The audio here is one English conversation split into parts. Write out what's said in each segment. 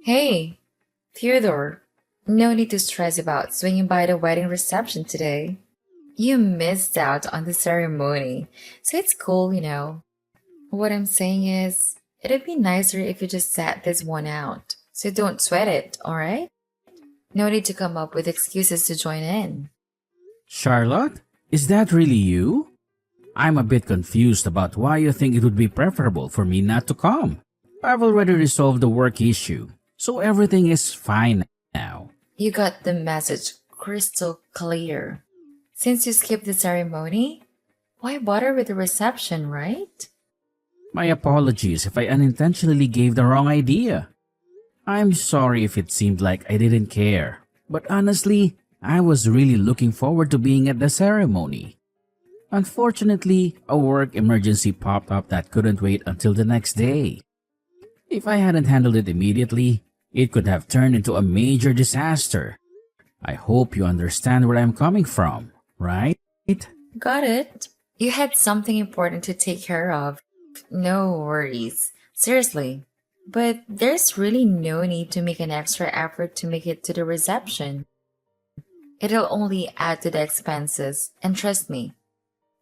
Hey, Theodore. No need to stress about swinging by the wedding reception today. You missed out on the ceremony, so it's cool. What I'm saying is, it'd be nicer if you just sat this one out. So don't sweat it, alright? No need to come up with excuses to join in. Charlotte, is that really you? I'm a bit confused about why you think it would be preferable for me not to come. I've already resolved the work issue, so everything is fine now. You got the message crystal clear. Since you skipped the ceremony, why bother with the reception, right? My apologies if I unintentionally gave the wrong idea. I'm sorry if it seemed like I didn't care, but honestly, I was really looking forward to being at the ceremony. Unfortunately, a work emergency popped up that couldn't wait until the next day. If I hadn't handled it immediately, it could have turned into a major disaster. I hope you understand where I'm coming from, right? Got it. You had something important to take care of. No worries. Seriously. But there's really no need to make an extra effort to make it to the reception. It'll only add to the expenses, and trust me,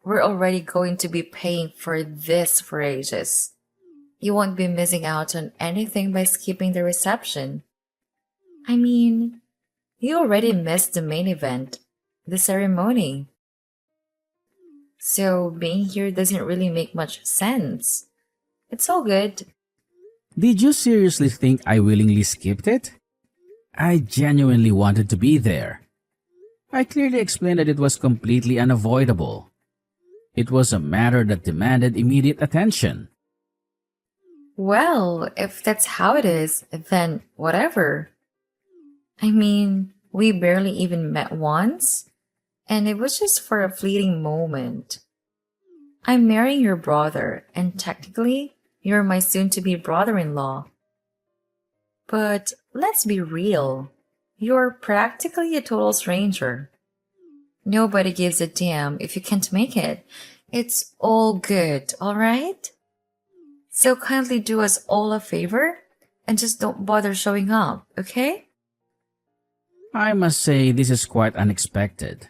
we're already going to be paying for this for ages. You won't be missing out on anything by skipping the reception. I mean, you already missed the main event, the ceremony. So being here doesn't really make much sense. It's all good. Did you seriously think I willingly skipped it? I genuinely wanted to be there. I clearly explained that it was completely unavoidable. It was a matter that demanded immediate attention. Well, if that's how it is, then whatever. I mean, we barely even met once, and it was just for a fleeting moment. I'm marrying your brother, and technically, you're my soon to be brother in law. But let's be real. You're practically a total stranger. Nobody gives a damn if you can't make it. It's all good, alright? So kindly do us all a favor and just don't bother showing up, okay? I must say this is quite unexpected.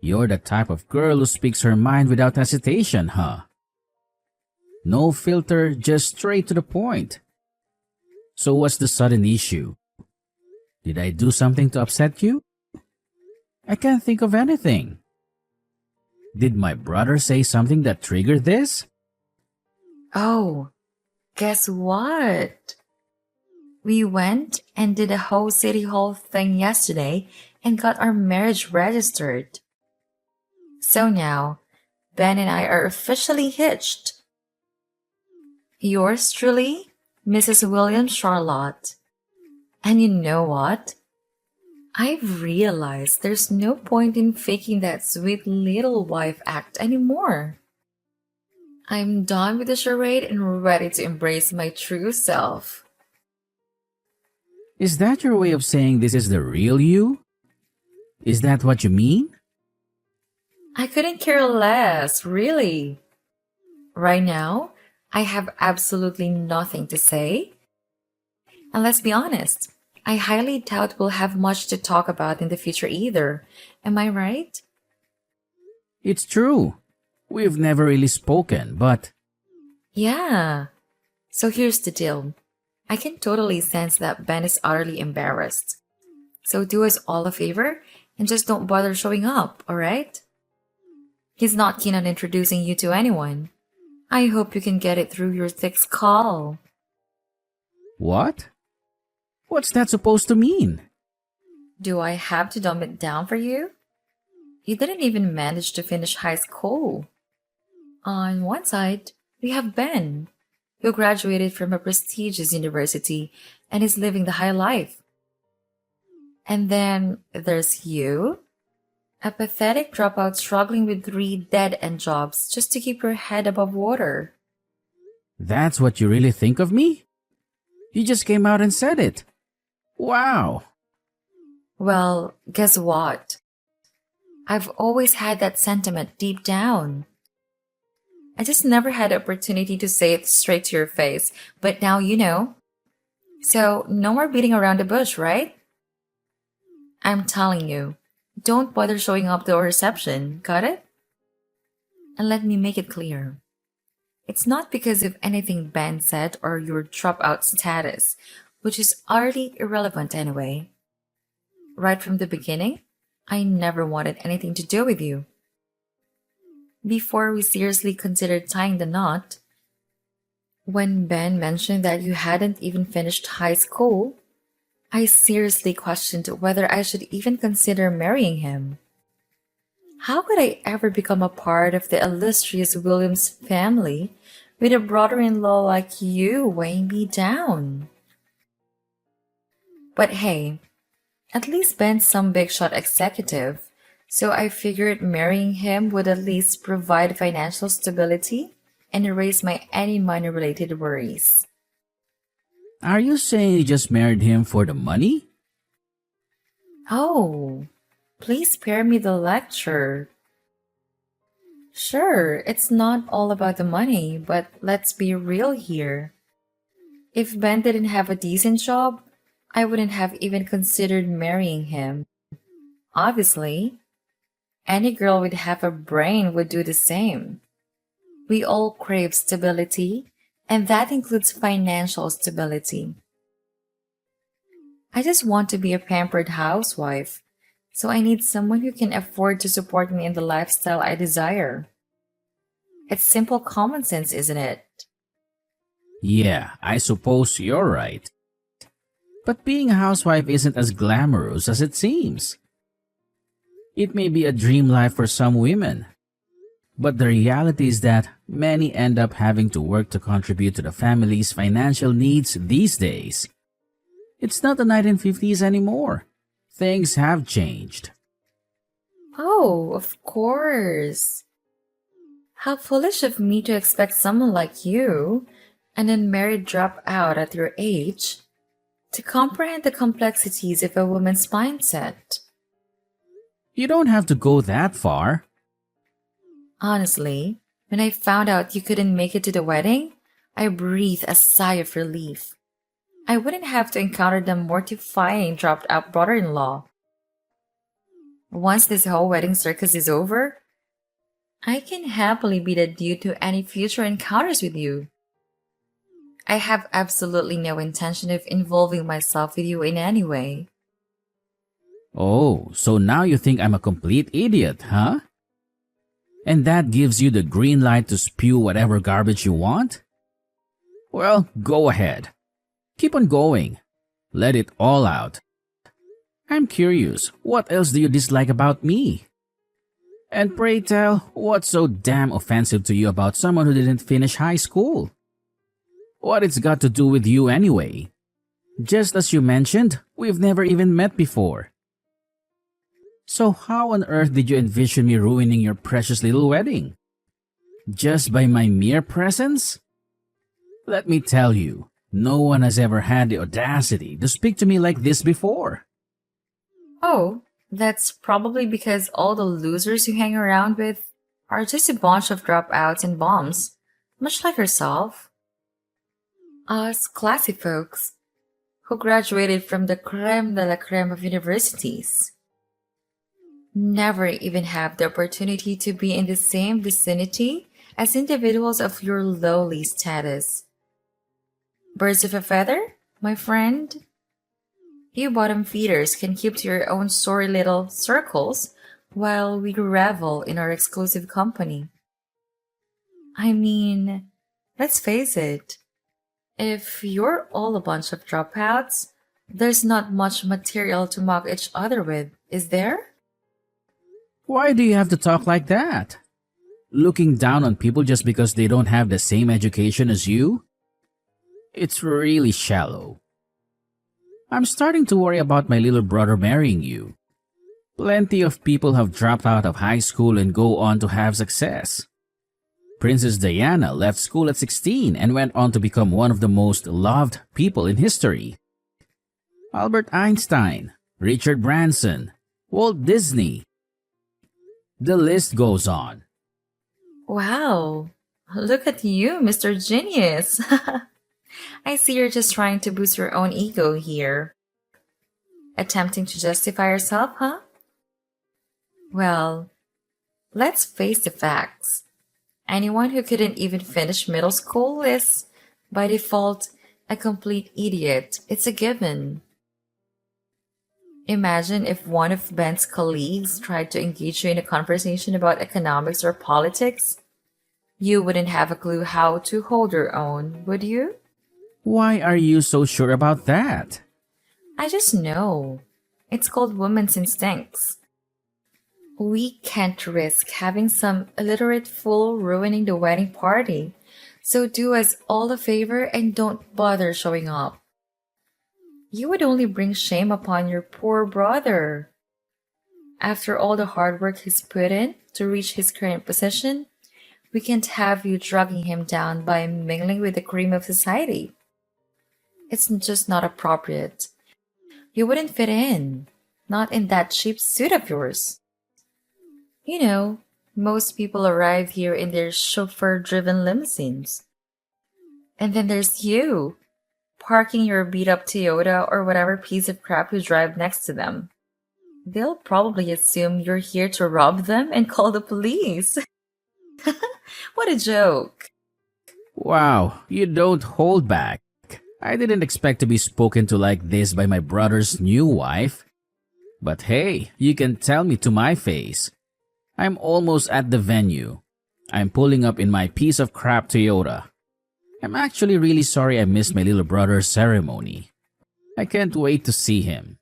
You're the type of girl who speaks her mind without hesitation, huh? No filter, just straight to the point. So what's the sudden issue? Did I do something to upset you? I can't think of anything. Did my brother say something that triggered this? Oh, guess what? We went and did a whole city hall thing yesterday and got our marriage registered. So now, Ben and I are officially hitched. Yours truly, Mrs. William Charlotte. And you know what? I've realized there's no point in faking that sweet little wife act anymore. I'm done with the charade and ready to embrace my true self. Is that your way of saying this is the real you? Is that what you mean? I couldn't care less, really. Right now, I have absolutely nothing to say. And let's be honest, I highly doubt we'll have much to talk about in the future either. Am I right? It's true. We've never really spoken, but Yeah. So here's the deal. I can totally sense that Ben is utterly embarrassed. So do us all a favor and just don't bother showing up, alright? He's not keen on introducing you to anyone. I hope you can get it through your thick skull. what? What's that supposed to mean? Do I have to dumb it down for you? You didn't even manage to finish high school. On one side, we have Ben, who graduated from a prestigious university and is living the high life. And then there's you, a pathetic dropout struggling with three dead-end jobs just to keep your head above water. That's what you really think of me? You just came out and said it. Wow. Well, guess what? I've always had that sentiment deep down. I just never had the opportunity to say it straight to your face, but now you know. So, no more beating around the bush, right? I'm telling you, don't bother showing up to our reception, got it? And let me make it clear. It's not because of anything Ben said or your dropout status, which is utterly irrelevant anyway. Right from the beginning, I never wanted anything to do with you. Before we seriously considered tying the knot, when Ben mentioned that you hadn't even finished high school, I seriously questioned whether I should even consider marrying him. How could I ever become a part of the illustrious Williams family with a brother in law like you weighing me down? But hey, at least Ben's some big shot executive, so I figured marrying him would at least provide financial stability and erase my any money related worries. Are you saying you just married him for the money? Oh, please spare me the lecture. Sure, it's not all about the money, but let's be real here. If Ben didn't have a decent job, I wouldn't have even considered marrying him. Obviously, any girl with half a brain would do the same. We all crave stability, and that includes financial stability. I just want to be a pampered housewife, so I need someone who can afford to support me in the lifestyle I desire. It's simple common sense, isn't it? Yeah, I suppose you're right. But being a housewife isn't as glamorous as it seems. It may be a dream life for some women, but the reality is that many end up having to work to contribute to the family's financial needs these days. It's not the 1950s anymore. Things have changed. Oh, of course. How foolish of me to expect someone like you, an unmarried dropout at your age, to comprehend the complexities of a woman's mindset. You don't have to go that far. Honestly, when I found out you couldn't make it to the wedding, I breathed a sigh of relief. I wouldn't have to encounter the mortifying dropped out brother in law. Once this whole wedding circus is over, I can happily be the dude to any future encounters with you. I have absolutely no intention of involving myself with you in any way. Oh, so now you think I'm a complete idiot, huh? And that gives you the green light to spew whatever garbage you want? Well, go ahead. Keep on going. Let it all out. I'm curious, what else do you dislike about me? And pray tell, what's so damn offensive to you about someone who didn't finish high school? What it's got to do with you anyway? Just as you mentioned, we've never even met before. So how on earth did you envision me ruining your precious little wedding? Just by my mere presence? Let me tell you, no one has ever had the audacity to speak to me like this before. Oh, that's probably because all the losers you hang around with are just a bunch of dropouts and bums, much like yourself. Us classy folks who graduated from the creme de la creme of universities never even have the opportunity to be in the same vicinity as individuals of your lowly status. Birds of a feather, my friend? You bottom feeders can keep to your own sorry little circles while we revel in our exclusive company. I mean, let's face it, if you're all a bunch of dropouts, there's not much material to mock each other with, is there? Why do you have to talk like that? Looking down on people just because they don't have the same education as you? It's really shallow. I'm starting to worry about my little brother marrying you. Plenty of people have dropped out of high school and go on to have success. Princess Diana left school at 16 and went on to become one of the most loved people in history. Albert Einstein, Richard Branson, Walt Disney. The list goes on. Wow, look at you, Mr. Genius. I see you're just trying to boost your own ego here. Attempting to justify yourself, huh? Well, let's face the facts. Anyone who couldn't even finish middle school is, by default, a complete idiot. It's a given. Imagine if one of Ben's colleagues tried to engage you in a conversation about economics or politics. You wouldn't have a clue how to hold your own, would you? Why are you so sure about that? I just know. It's called women's instincts. We can't risk having some illiterate fool ruining the wedding party. So do us all a favor and don't bother showing up. You would only bring shame upon your poor brother. After all the hard work he's put in to reach his current position, we can't have you dragging him down by mingling with the cream of society. It's just not appropriate. You wouldn't fit in. Not in that cheap suit of yours. You know, most people arrive here in their chauffeur-driven limousines. And then there's you, parking your beat-up Toyota or whatever piece of crap you drive next to them. They'll probably assume you're here to rob them and call the police. What a joke. Wow, you don't hold back. I didn't expect to be spoken to like this by my brother's new wife. But hey, you can tell me to my face. I'm almost at the venue. I'm pulling up in my piece of crap Toyota. I'm actually really sorry I missed my little brother's ceremony. I can't wait to see him.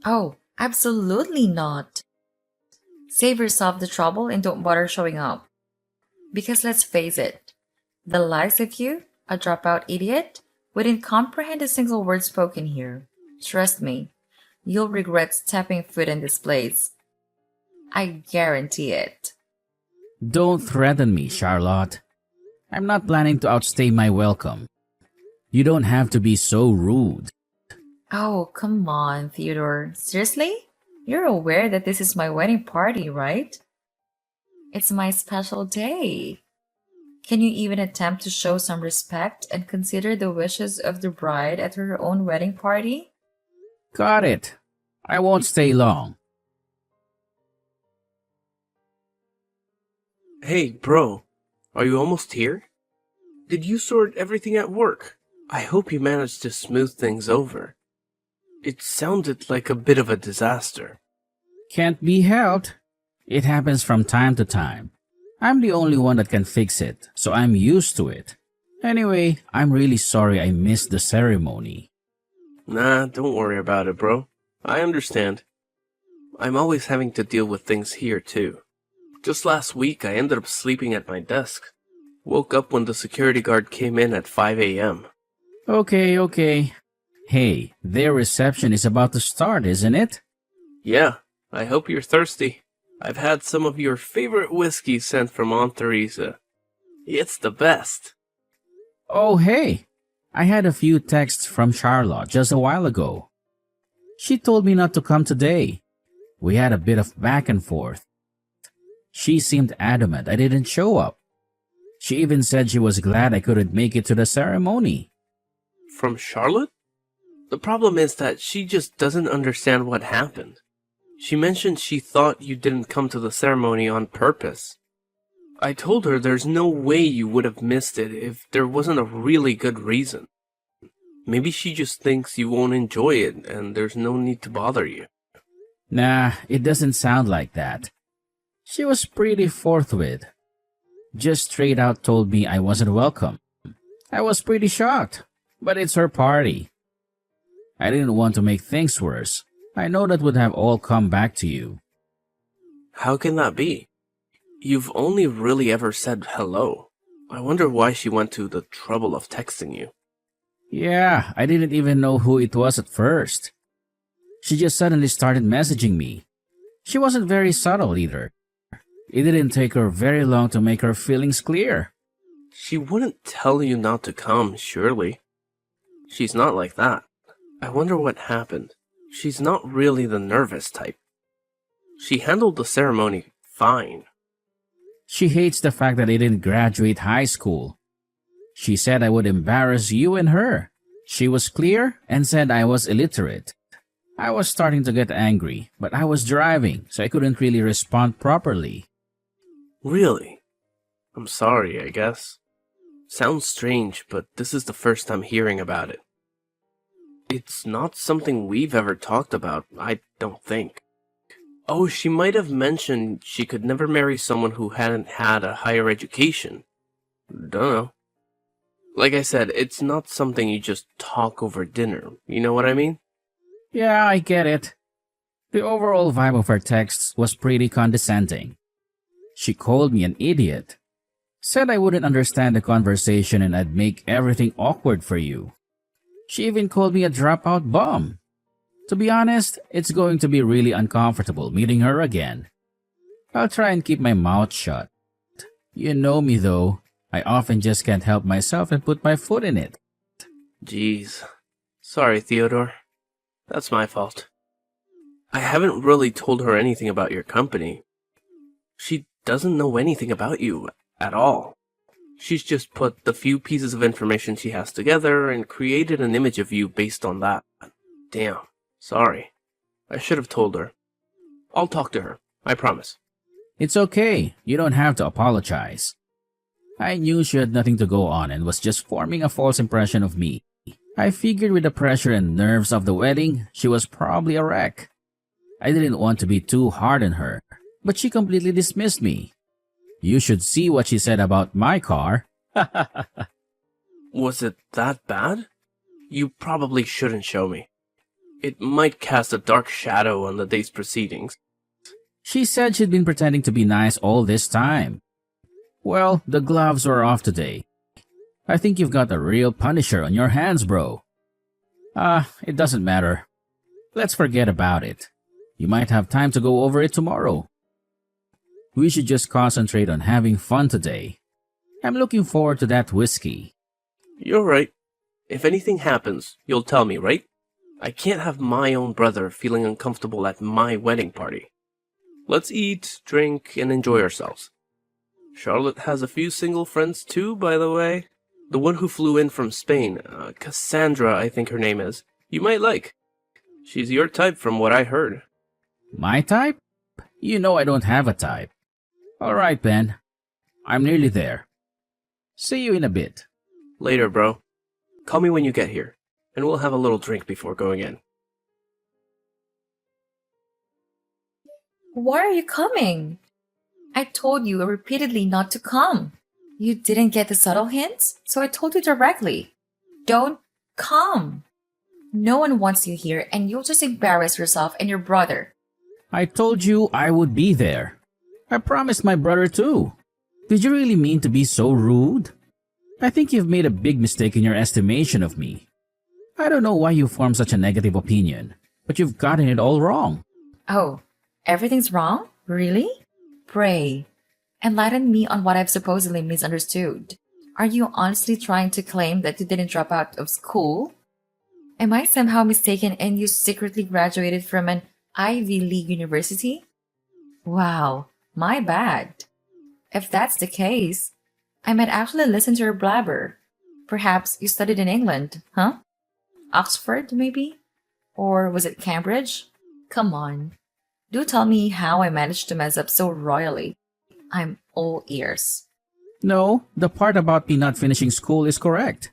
Oh, absolutely not. Save yourself the trouble and don't bother showing up. Because let's face it, the likes of you, a dropout idiot, wouldn't comprehend a single word spoken here. Trust me, you'll regret stepping foot in this place. I guarantee it. Don't threaten me, Charlotte. I'm not planning to outstay my welcome. You don't have to be so rude. Oh, come on, Theodore. Seriously? You're aware that this is my wedding party, right? It's my special day. Can you even attempt to show some respect and consider the wishes of the bride at her own wedding party? Got it. I won't stay long. Hey, bro, are you almost here? Did you sort everything at work? I hope you managed to smooth things over. It sounded like a bit of a disaster. Can't be helped. It happens from time to time. I'm the only one that can fix it, so I'm used to it. Anyway, I'm really sorry I missed the ceremony. Nah, don't worry about it, bro. I understand. I'm always having to deal with things here, too. Just last week, I ended up sleeping at my desk. Woke up when the security guard came in at 5 a.m. Okay. Hey, their reception is about to start, isn't it? Yeah, I hope you're thirsty. I've had some of your favorite whiskey sent from Aunt Teresa. It's the best. Oh, hey. I had a few texts from Charlotte just a while ago. She told me not to come today. We had a bit of back and forth. She seemed adamant I didn't show up. She even said she was glad I couldn't make it to the ceremony. From Charlotte? The problem is that she just doesn't understand what happened. She mentioned she thought you didn't come to the ceremony on purpose. I told her there's no way you would have missed it if there wasn't a really good reason. Maybe she just thinks you won't enjoy it and there's no need to bother you. Nah, it doesn't sound like that. She was pretty forthwith. Just straight out told me I wasn't welcome. I was pretty shocked, but it's her party. I didn't want to make things worse. I know that would have all come back to you. How can that be? You've only really ever said hello. I wonder why she went to the trouble of texting you. Yeah, I didn't even know who it was at first. She just suddenly started messaging me. She wasn't very subtle either. It didn't take her very long to make her feelings clear. She wouldn't tell you not to come, surely. She's not like that. I wonder what happened. She's not really the nervous type. She handled the ceremony fine. She hates the fact that I didn't graduate high school. She said I would embarrass you and her. She was clear and said I was illiterate. I was starting to get angry, but I was driving, so I couldn't really respond properly. Really? I'm sorry, I guess. Sounds strange, but this is the first time hearing about it. It's not something we've ever talked about, I don't think. Oh, she might have mentioned she could never marry someone who hadn't had a higher education. Dunno. Like I said, it's not something you just talk over dinner, you know what I mean? Yeah, I get it. The overall vibe of her texts was pretty condescending. She called me an idiot. Said I wouldn't understand the conversation and I'd make everything awkward for you. She even called me a dropout bum. To be honest, it's going to be really uncomfortable meeting her again. I'll try and keep my mouth shut. You know me though, I often just can't help myself and put my foot in it. Jeez. Sorry, Theodore. That's my fault. I haven't really told her anything about your company. She doesn't know anything about you at all. She's just put the few pieces of information she has together and created an image of you based on that. Damn. Sorry. I should have told her. I'll talk to her. I promise. It's okay, you don't have to apologize. I knew she had nothing to go on and was just forming a false impression of me. I figured with the pressure and nerves of the wedding, she was probably a wreck. I didn't want to be too hard on her, but she completely dismissed me. You should see what she said about my car. Was it that bad? You probably shouldn't show me. It might cast a dark shadow on the day's proceedings. She said she'd been pretending to be nice all this time. Well, the gloves were off today. I think you've got a real punisher on your hands, bro. It doesn't matter. Let's forget about it. You might have time to go over it tomorrow. We should just concentrate on having fun today. I'm looking forward to that whiskey. You're right. If anything happens, you'll tell me, right? I can't have my own brother feeling uncomfortable at my wedding party. Let's eat, drink, and enjoy ourselves. Charlotte has a few single friends too, by the way. The one who flew in from Spain, Cassandra, I think her name is. You might like. She's your type from what I heard. My type? You know I don't have a type. Alright, Ben. I'm nearly there. See you in a bit. Later, bro. Call me when you get here, and we'll have a little drink before going in. Why are you coming? I told you repeatedly not to come. You didn't get the subtle hints, so I told you directly. Don't come. No one wants you here, and you'll just embarrass yourself and your brother. I told you I would be there. I promised my brother too. Did you really mean to be so rude? I think you've made a big mistake in your estimation of me. I don't know why you formed such a negative opinion, but you've gotten it all wrong. Oh, everything's wrong? Really? Pray, enlighten me on what I've supposedly misunderstood. Are you honestly trying to claim that you didn't drop out of school? Am I somehow mistaken and you secretly graduated from an Ivy League university? Wow, my bad. If that's the case, I might actually listen to your blabber. Perhaps you studied in England, huh? Oxford, maybe? Or was it Cambridge? Come on. Do tell me how I managed to mess up so royally. I'm all ears. No, the part about me not finishing school is correct.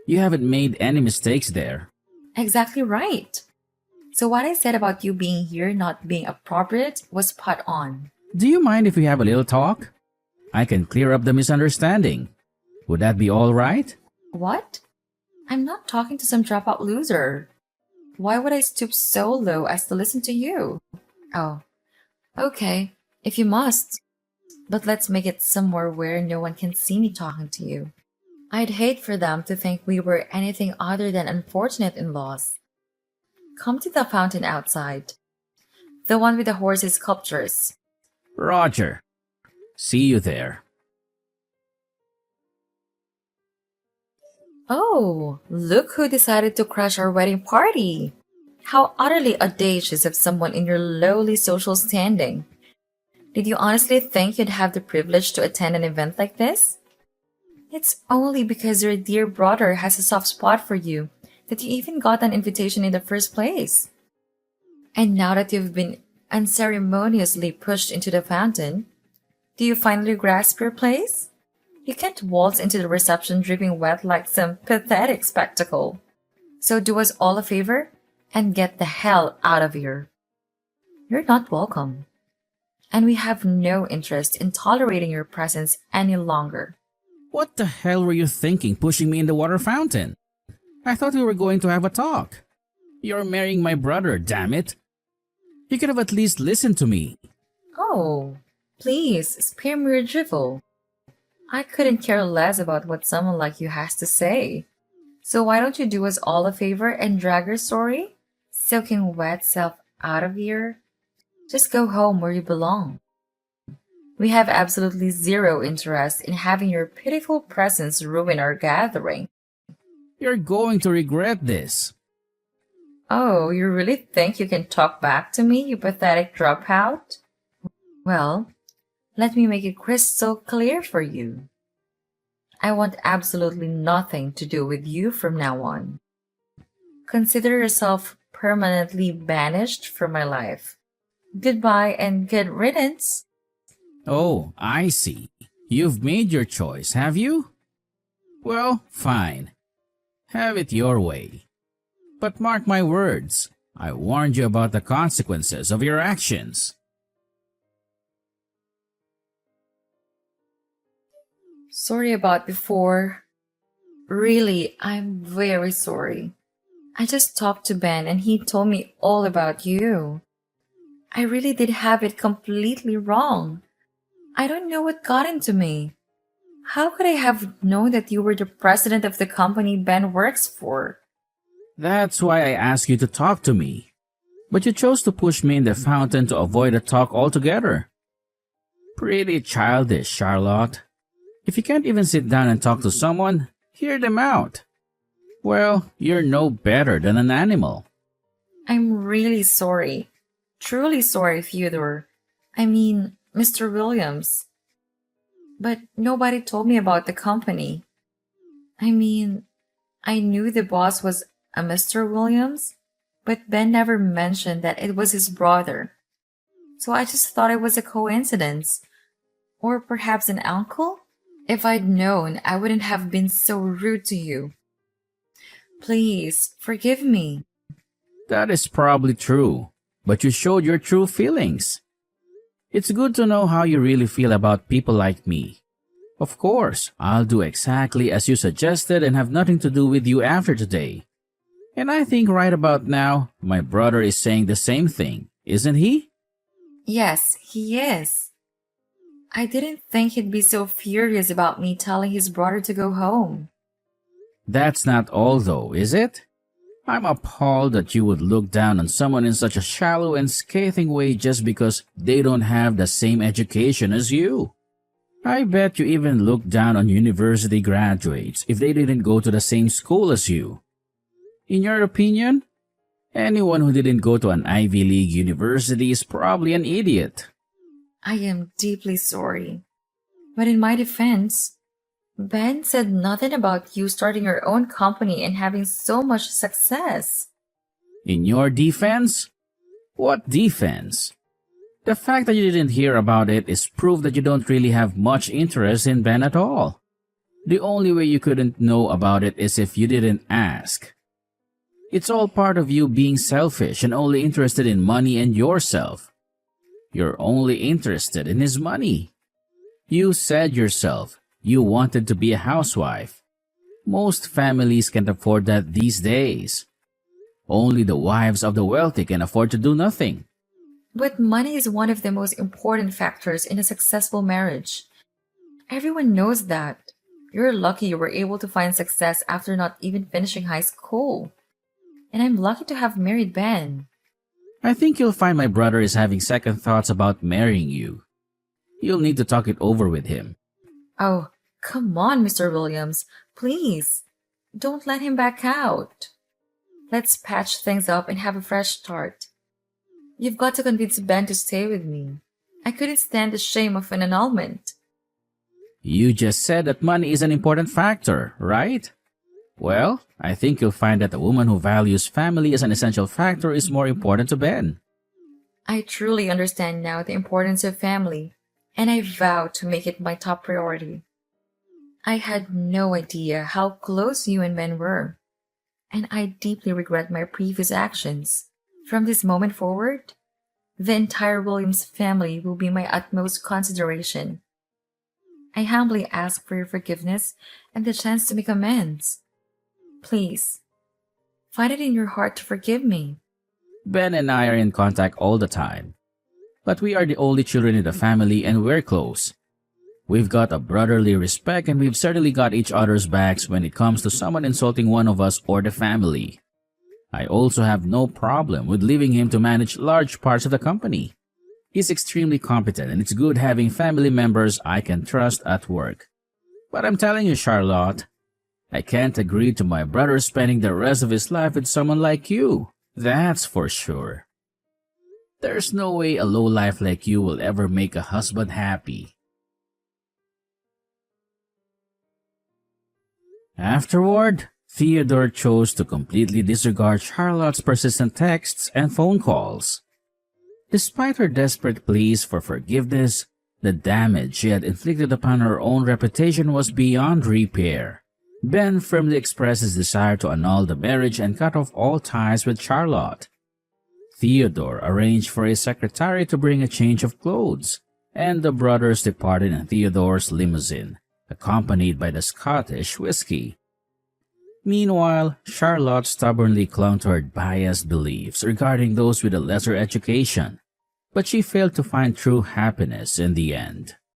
You haven't made any mistakes there. Exactly right. So what I said about you being here not being appropriate was spot on. Do you mind if we have a little talk? I can clear up the misunderstanding. Would that be all right? What? I'm not talking to some dropout loser. Why would I stoop so low as to listen to you? Oh, okay, if you must. But let's make it somewhere where no one can see me talking to you. I'd hate for them to think we were anything other than unfortunate in-laws. Come to the fountain outside. The one with the horses' sculptures. Roger. See you there. Oh, look who decided to crash our wedding party. How utterly audacious of someone in your lowly social standing. Did you honestly think you'd have the privilege to attend an event like this? It's only because your dear brother has a soft spot for you that you even got an invitation in the first place. And now that you've been unceremoniously pushed into the fountain, do you finally grasp your place? You can't waltz into the reception dripping wet like some pathetic spectacle. So do us all a favor and get the hell out of here. You're not welcome. And we have no interest in tolerating your presence any longer. What the hell were you thinking pushing me in the water fountain? I thought we were going to have a talk. You're marrying my brother, damn it. You could have at least listened to me. Oh, please spare me your drivel. I couldn't care less about what someone like you has to say. So why don't you do us all a favor and drag your sorry, soaking wet self out of here? Just go home where you belong. We have absolutely zero interest in having your pitiful presence ruin our gathering. You're going to regret this. Oh, you really think you can talk back to me, you pathetic dropout? Well, let me make it crystal clear for you. I want absolutely nothing to do with you from now on. Consider yourself permanently banished from my life. Goodbye and good riddance. Oh, I see. You've made your choice, have you? Well, fine. Have it your way. But mark my words, I warned you about the consequences of your actions. Sorry about before. Really, I'm very sorry. I just talked to Ben and he told me all about you. I really did have it completely wrong. I don't know what got into me. How could I have known that you were the president of the company Ben works for? That's why I asked you to talk to me. But you chose to push me in the fountain to avoid a talk altogether. Pretty childish, Charlotte. If you can't even sit down and talk to someone, hear them out. Well, you're no better than an animal. I'm really sorry. Truly sorry, Theodore. I mean, Mr. Williams. But nobody told me about the company. I mean, I knew the boss was a Mr. Williams, but Ben never mentioned that it was his brother. So I just thought it was a coincidence. Or perhaps an uncle? If I'd known, I wouldn't have been so rude to you. Please, forgive me. That is probably true, but you showed your true feelings. It's good to know how you really feel about people like me. Of course, I'll do exactly as you suggested and have nothing to do with you after today. And I think right about now, my brother is saying the same thing, isn't he? Yes, he is. I didn't think he'd be so furious about me telling his brother to go home. That's not all though, is it? I'm appalled that you would look down on someone in such a shallow and scathing way just because they don't have the same education as you. I bet you even look down on university graduates if they didn't go to the same school as you. In your opinion, anyone who didn't go to an Ivy League university is probably an idiot. I am deeply sorry. But in my defense, Ben said nothing about you starting your own company and having so much success. In your defense? What defense? The fact that you didn't hear about it is proof that you don't really have much interest in Ben at all. The only way you couldn't know about it is if you didn't ask. It's all part of you being selfish and only interested in money and yourself. You're only interested in his money. You said yourself you wanted to be a housewife. Most families can't afford that these days. Only the wives of the wealthy can afford to do nothing. But money is one of the most important factors in a successful marriage. Everyone knows that. You're lucky you were able to find success after not even finishing high school. And I'm lucky to have married Ben. I think you'll find my brother is having second thoughts about marrying you. You'll need to talk it over with him. Oh, come on, Mr. Williams. Please, don't let him back out. Let's patch things up and have a fresh start. You've got to convince Ben to stay with me. I couldn't stand the shame of an annulment. You just said that money is an important factor, right? Well, I think you'll find that a woman who values family as an essential factor is more important to Ben. I truly understand now the importance of family, and I vow to make it my top priority. I had no idea how close you and Ben were, and I deeply regret my previous actions. From this moment forward, the entire Williams family will be my utmost consideration. I humbly ask for your forgiveness and the chance to make amends. Please, find it in your heart to forgive me. Ben and I are in contact all the time. But we are the only children in the family and we're close. We've got a brotherly respect and we've certainly got each other's backs when it comes to someone insulting one of us or the family. I also have no problem with leaving him to manage large parts of the company. He's extremely competent and it's good having family members I can trust at work. But I'm telling you, Charlotte, I can't agree to my brother spending the rest of his life with someone like you. That's for sure. There's no way a lowlife like you will ever make a husband happy. Afterward, Theodore chose to completely disregard Charlotte's persistent texts and phone calls. Despite her desperate pleas for forgiveness, the damage she had inflicted upon her own reputation was beyond repair. Ben firmly expressed his desire to annul the marriage and cut off all ties with Charlotte. Theodore arranged for his secretary to bring a change of clothes, and the brothers departed in Theodore's limousine, accompanied by the Scottish whiskey. Meanwhile, Charlotte stubbornly clung to her biased beliefs regarding those with a lesser education, but she failed to find true happiness in the end.